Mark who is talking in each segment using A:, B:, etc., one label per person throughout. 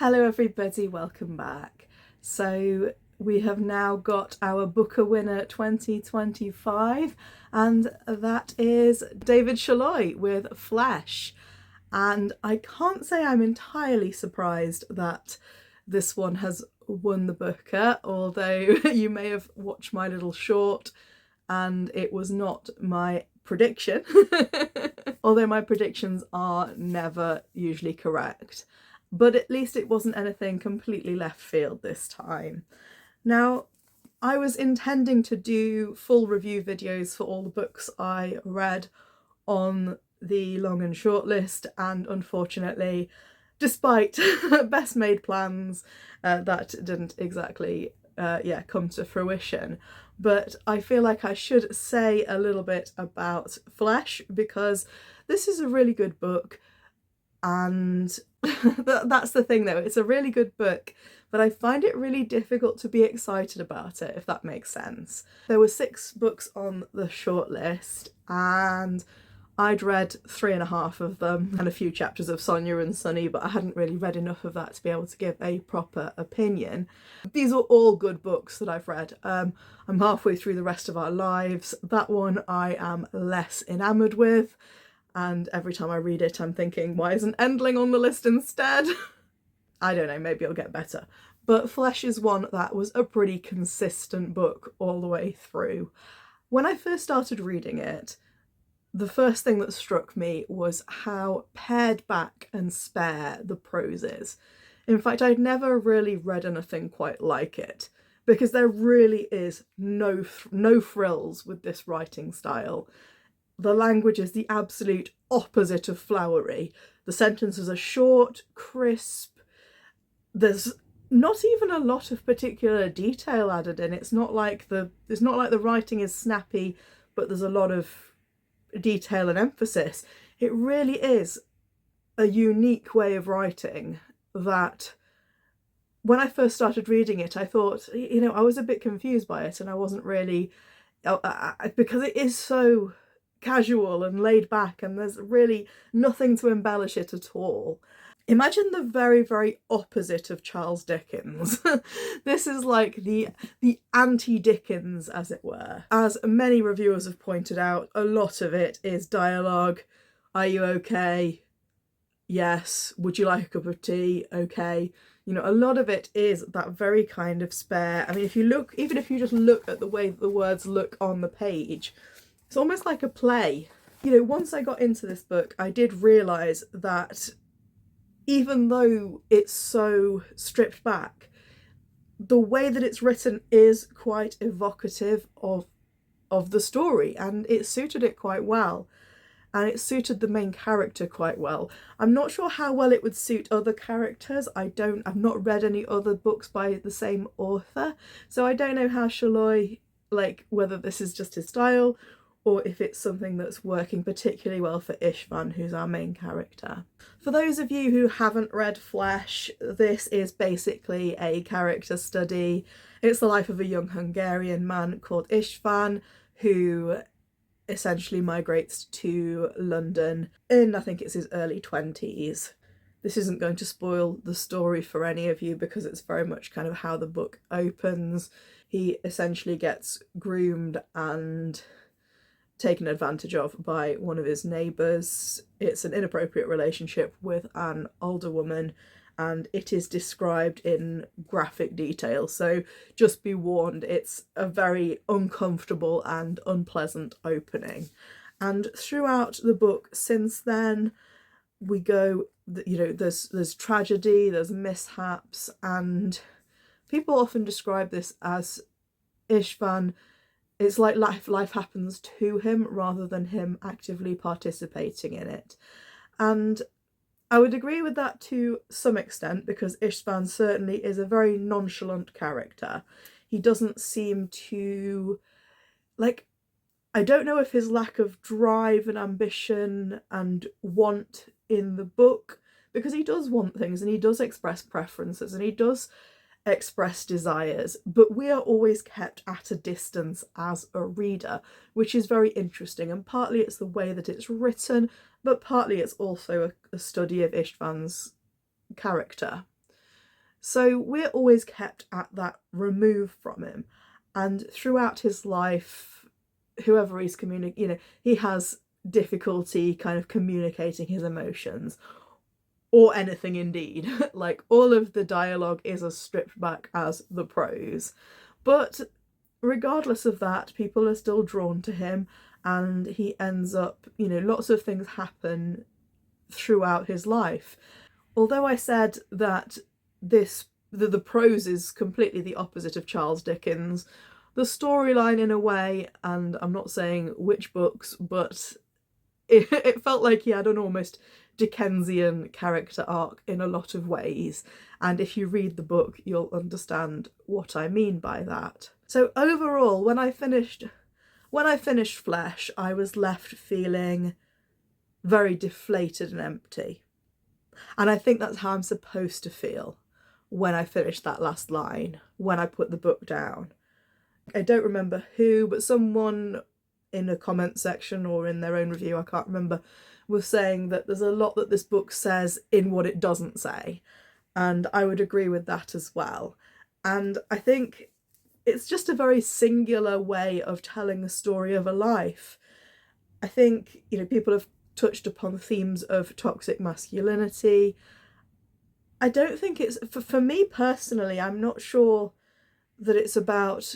A: Hello everybody, welcome back. So we have now got our Booker winner 2025 and that is David Szalay with Flesh. And I can't say I'm entirely surprised that this one has won the Booker, although you may have watched my little short and it was not my prediction, although my predictions are never usually correct. But at least it wasn't anything completely left field this time. Now, I was intending to do full review videos for all the books I read on the long and short list, and unfortunately, despite best made plans, that didn't exactly come to fruition. But I feel like I should say a little bit about Flesh, because this is a really good book, and that's the thing though, it's a really good book, but I find it really difficult to be excited about it, if that makes sense. There were 6 books on the shortlist and I'd read 3.5 of them and a few chapters of Sonia and Sunny, but I hadn't really read enough of that to be able to give a proper opinion. These are all good books that I've read. I'm halfway through The Rest of Our Lives. That one I am less enamoured with, and every time I read it I'm thinking, why isn't Endling on the list instead? I don't know, maybe it'll get better. But Flesh is one that was a pretty consistent book all the way through. When I first started reading it, the first thing that struck me was how pared back and spare the prose is. In fact, I'd never really read anything quite like it, because there really is no frills with this writing style. The language is the absolute opposite of flowery. The sentences are short, crisp. There's not even a lot of particular detail added in. It's not like the writing is snappy, but there's a lot of detail and emphasis. It really is a unique way of writing that when I first started reading it, I thought, I was a bit confused by it, and I wasn't really, because it is so casual and laid back and there's really nothing to embellish it at all. Imagine the very, very opposite of Charles Dickens. This is like the anti-Dickens, as it were. As many reviewers have pointed out, a lot of it is dialogue. Are you okay? Yes. Would you like a cup of tea? Okay. A lot of it is that very kind of spare. I mean, even if you just look at the way the words look on the page, it's almost like a play. Once I got into this book, I did realise that even though it's so stripped back, the way that it's written is quite evocative of the story, and it suited it quite well. And it suited the main character quite well. I'm not sure how well it would suit other characters. I've not read any other books by the same author, so I don't know how Szalay, whether this is just his style or if it's something that's working particularly well for Istvan, who's our main character. For those of you who haven't read Flesh, this is basically a character study. It's the life of a young Hungarian man called Istvan, who essentially migrates to London in, I think it's his early 20s. This isn't going to spoil the story for any of you because it's very much kind of how the book opens. He essentially gets groomed and taken advantage of by one of his neighbours. It's an inappropriate relationship with an older woman, and it is described in graphic detail, so just be warned, it's a very uncomfortable and unpleasant opening. And throughout the book since then, we go, there's tragedy, there's mishaps, and people often describe this as Istvan, it's like life happens to him rather than him actively participating in it. And I would agree with that to some extent, because Istvan certainly is a very nonchalant character. He doesn't seem to, I don't know if his lack of drive and ambition and want in the book, because he does want things and he does express preferences and he does express desires, but we are always kept at a distance as a reader, which is very interesting, and partly it's the way that it's written, but partly it's also a study of Istvan's character. So we're always kept at that remove from him. And throughout his life, whoever he's he has difficulty kind of communicating his emotions, or anything indeed. Like, all of the dialogue is as stripped back as the prose. But regardless of that, people are still drawn to him, and he ends up, lots of things happen throughout his life. Although I said that the prose is completely the opposite of Charles Dickens, the storyline, in a way, and I'm not saying which books, but it felt like he had an almost Dickensian character arc in a lot of ways, and if you read the book you'll understand what I mean by that. So overall, when I finished Flesh, I was left feeling very deflated and empty. And I think that's how I'm supposed to feel when I finish that last line, when I put the book down. I don't remember who, but someone in a comment section or in their own review, I can't remember, was saying that there's a lot that this book says in what it doesn't say. And I would agree with that as well. And I think it's just a very singular way of telling the story of a life. I think, people have touched upon themes of toxic masculinity. I don't think it's, for me personally, I'm not sure that it's about,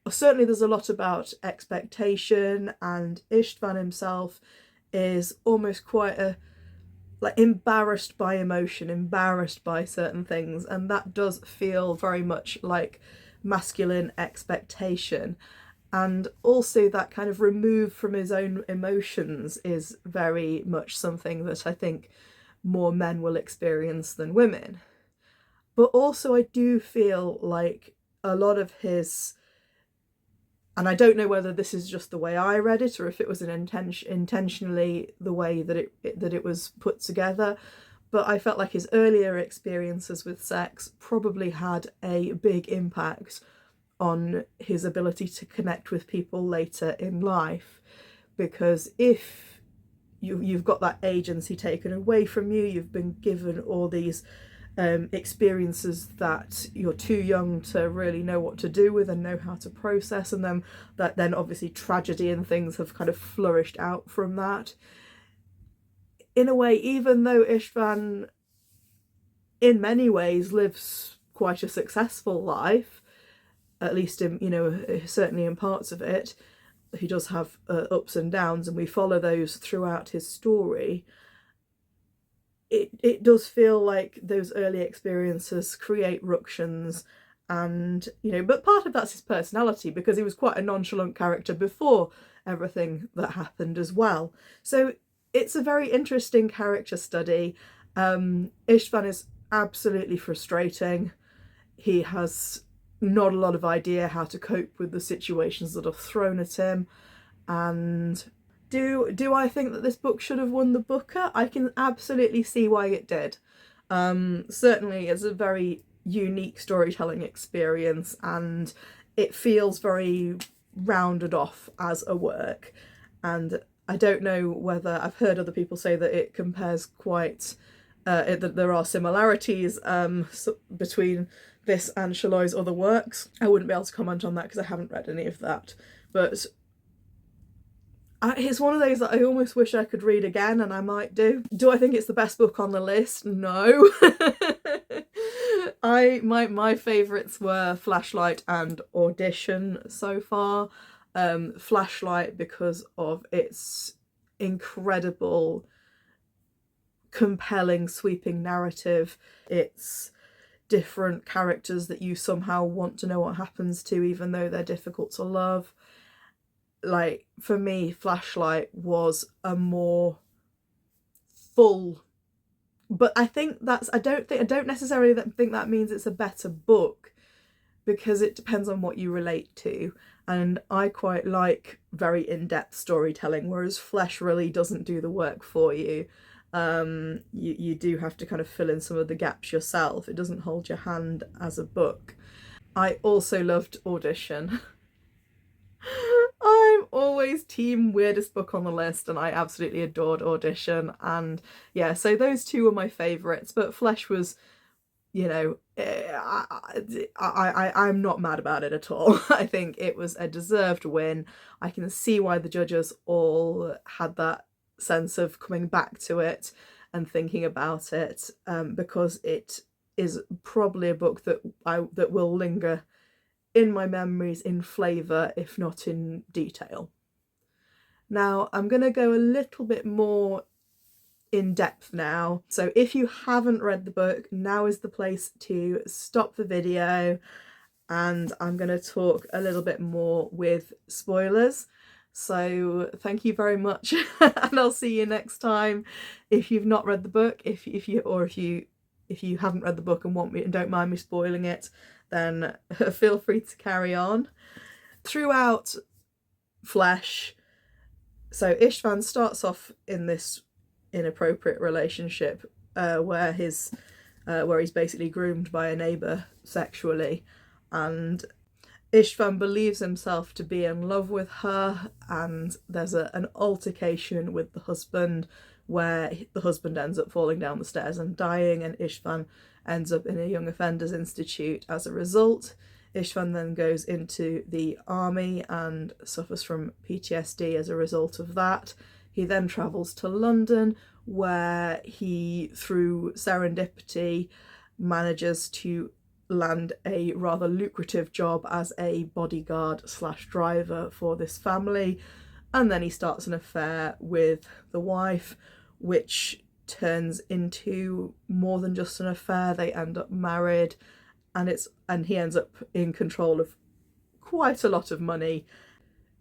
A: certainly there's a lot about expectation, and Istvan himself is almost quite embarrassed by emotion, embarrassed by certain things, and that does feel very much like masculine expectation. And also that kind of remove from his own emotions is very much something that I think more men will experience than women. But also I do feel like a lot of his, and I don't know whether this is just the way I read it or if it was intentionally the way that it was put together, but I felt like his earlier experiences with sex probably had a big impact on his ability to connect with people later in life. Because if you've got that agency taken away from you, you've been given all these experiences that you're too young to really know what to do with and know how to process, and then obviously tragedy and things have kind of flourished out from that. In a way, even though Istvan in many ways lives quite a successful life, at least in, certainly in parts of it, he does have ups and downs, and we follow those throughout his story. It does feel like those early experiences create ructions, and but part of that's his personality, because he was quite a nonchalant character before everything that happened as well. So it's a very interesting character study. Istvan is absolutely frustrating. He has not a lot of idea how to cope with the situations that are thrown at him. And do I think that this book should have won the Booker? I can absolutely see why it did. Certainly it's a very unique storytelling experience, and it feels very rounded off as a work. And I don't know whether, I've heard other people say that it compares quite, that there are similarities between this and Shalay's other works. I wouldn't be able to comment on that because I haven't read any of that, but it's one of those that I almost wish I could read again, and I might do. Do I think it's the best book on the list? No. My favourites were Flashlight and Audition so far. Flashlight because of its incredible, compelling, sweeping narrative. It's different characters that you somehow want to know what happens to, even though they're difficult to love. Like, for me, Flashlight was a more full, but I think that's, I don't necessarily think that means it's a better book, because it depends on what you relate to. And I quite like very in-depth storytelling, whereas Flesh really doesn't do the work for you. You do have to kind of fill in some of the gaps yourself. It doesn't hold your hand as a book. I also loved Audition. I'm always team weirdest book on the list, and I absolutely adored Audition. And yeah, so those two were my favourites, but Flesh was you know, I'm not mad about it at all. I think it was a deserved win. I can see why the judges all had that sense of coming back to it and thinking about it, because it is probably a book that will linger in my memories in flavour, if not in detail. Now, I'm going to go a little bit more in depth now. So if you haven't read the book, now is the place to stop the video, and I'm going to talk a little bit more with spoilers. So thank you very much, and I'll see you next time. If you've not read the book, if you haven't read the book and want me and don't mind me spoiling it, then feel free to carry on. Throughout Flesh, so Istvan starts off in this inappropriate relationship where he's basically groomed by a neighbour sexually, and Istvan believes himself to be in love with her, and there's an altercation with the husband where the husband ends up falling down the stairs and dying, and Istvan ends up in a young offenders institute as a result. Istvan then goes into the army and suffers from PTSD as a result of that. He then travels to London, where he, through serendipity, manages to land a rather lucrative job as a bodyguard / driver for this family. And then he starts an affair with the wife, which turns into more than just an affair. They end up married, and he ends up in control of quite a lot of money.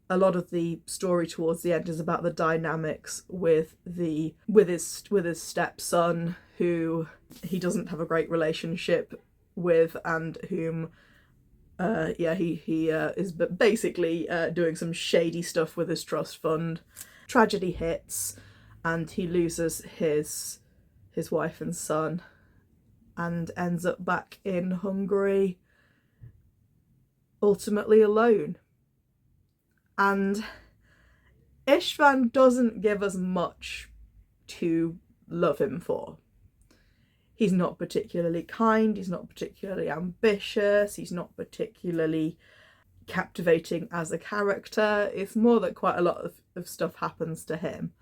A: A lot of the story towards the end is about the dynamics with his stepson, who he doesn't have a great relationship with, and whom he is basically doing some shady stuff with his trust fund. Tragedy hits, and he loses his wife and son, and ends up back in Hungary, ultimately alone. And Istvan doesn't give us much to love him for. He's not particularly kind, he's not particularly ambitious, he's not particularly captivating as a character. It's more that quite a lot of stuff happens to him.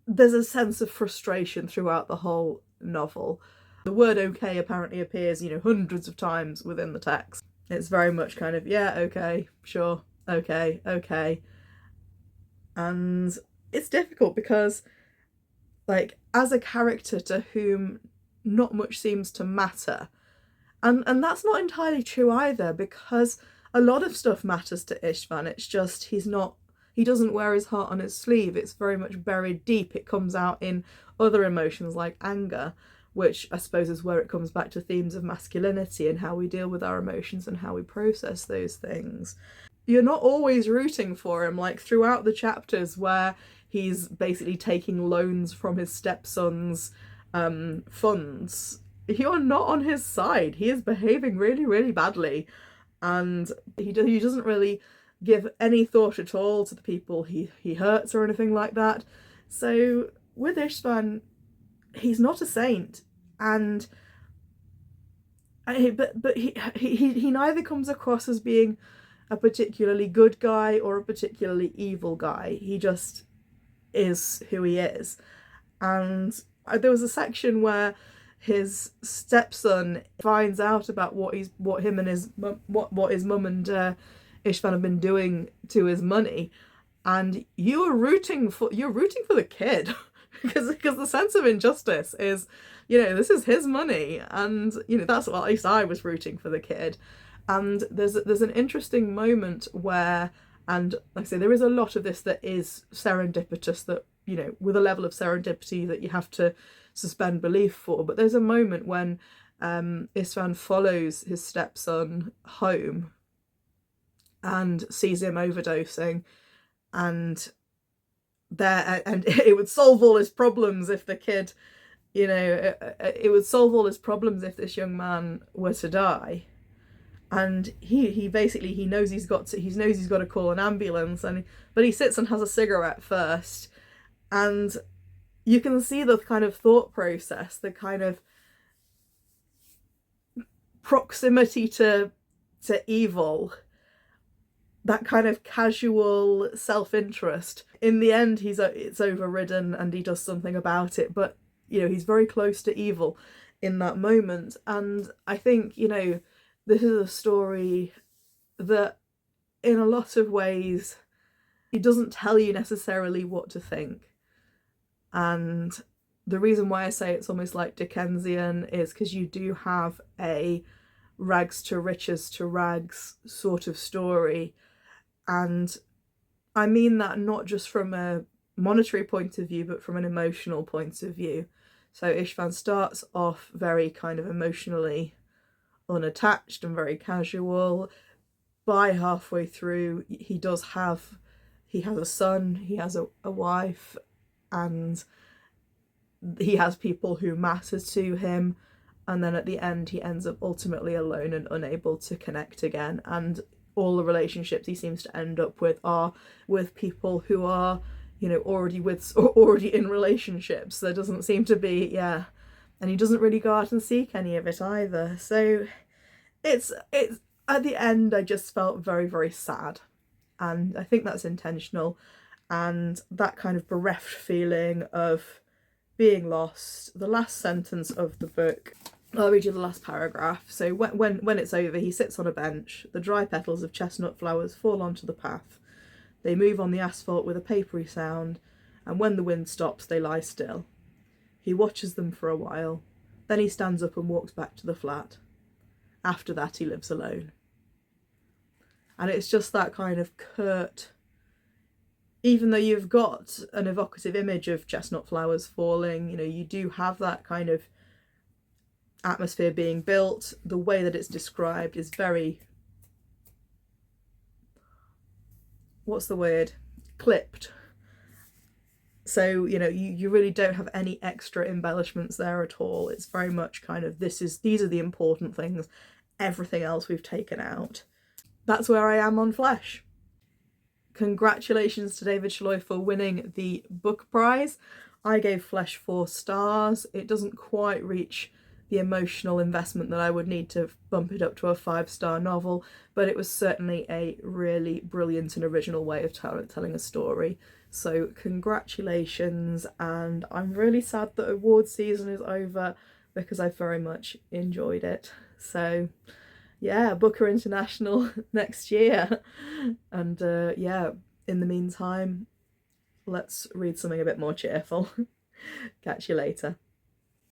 A: There's a sense of frustration throughout the whole novel. The word okay apparently appears, hundreds of times within the text. It's very much kind of, yeah, okay, sure, okay. And it's difficult because, as a character to whom not much seems to matter, and that's not entirely true either, because a lot of stuff matters to Istvan. It's just he doesn't wear his heart on his sleeve. It's very much buried deep. It comes out in other emotions like anger, which I suppose is where it comes back to themes of masculinity and how we deal with our emotions and how we process those things. You're not always rooting for him, throughout the chapters where he's basically taking loans from his stepson's funds. You're not on his side. He is behaving really, really badly, and he doesn't really give any thought at all to the people he hurts or anything like that. So with Istvan, he's not a saint, but he neither comes across as being a particularly good guy or a particularly evil guy. He just is who he is. And there was a section where his stepson finds out about what his mum and Istvan have been doing to his money, and you're rooting for the kid because the sense of injustice is, this is his money, and that's what, at least I was rooting for the kid. And there's an interesting moment where, and like I say, there is a lot of this that is serendipitous, that with a level of serendipity that you have to suspend belief for. But there's a moment when Istvan follows his stepson home and sees him overdosing, and it would solve all his problems if the kid, it would solve all his problems if this young man were to die. And he basically, he knows he's got to call an ambulance, but he sits and has a cigarette first, and you can see the kind of thought process, the kind of proximity to evil, that kind of casual self-interest. In the end, it's overridden and he does something about it, but you know, he's very close to evil in that moment. And I think, you know, this is a story that in a lot of ways he doesn't tell you necessarily what to think. And the reason why I say it's almost like Dickensian is because you do have a rags to riches to rags sort of story. And I mean that not just from a monetary point of view, but from an emotional point of view. So Istvan starts off very kind of emotionally unattached and very casual. By halfway through, he has a son, he has a wife, and he has people who matter to him. And then at the end, he ends up ultimately alone and unable to connect again. And all the relationships he seems to end up with are with people who are, you know, already in relationships. There doesn't seem to be, and he doesn't really go out and seek any of it either. So it's at the end, I just felt very, very sad, and I think that's intentional. And that kind of bereft feeling of being lost. The last sentence of the book, I'll read you the last paragraph. So when it's over, he sits on a bench. The dry petals of chestnut flowers fall onto the path. They move on the asphalt with a papery sound, and when the wind stops, they lie still. He watches them for a while. Then he stands up and walks back to the flat. After that, he lives alone. And it's just that kind of curt, even though you've got an evocative image of chestnut flowers falling, you know, you do have that kind of atmosphere being built. The way that it's described is very, what's the word? Clipped. So, you know, you really don't have any extra embellishments there at all. It's very much kind of, these are the important things. Everything else we've taken out. That's where I am on Flesh. Congratulations to David Szalay for winning the book prize. I gave Flesh 4 stars. It doesn't quite reach the emotional investment that I would need to bump it up to a 5-star novel, but it was certainly a really brilliant and original way of telling a story. So congratulations, and I'm really sad that award season is over because I very much enjoyed it. So yeah, Booker International next year. And yeah, in the meantime, let's read something a bit more cheerful. Catch you later.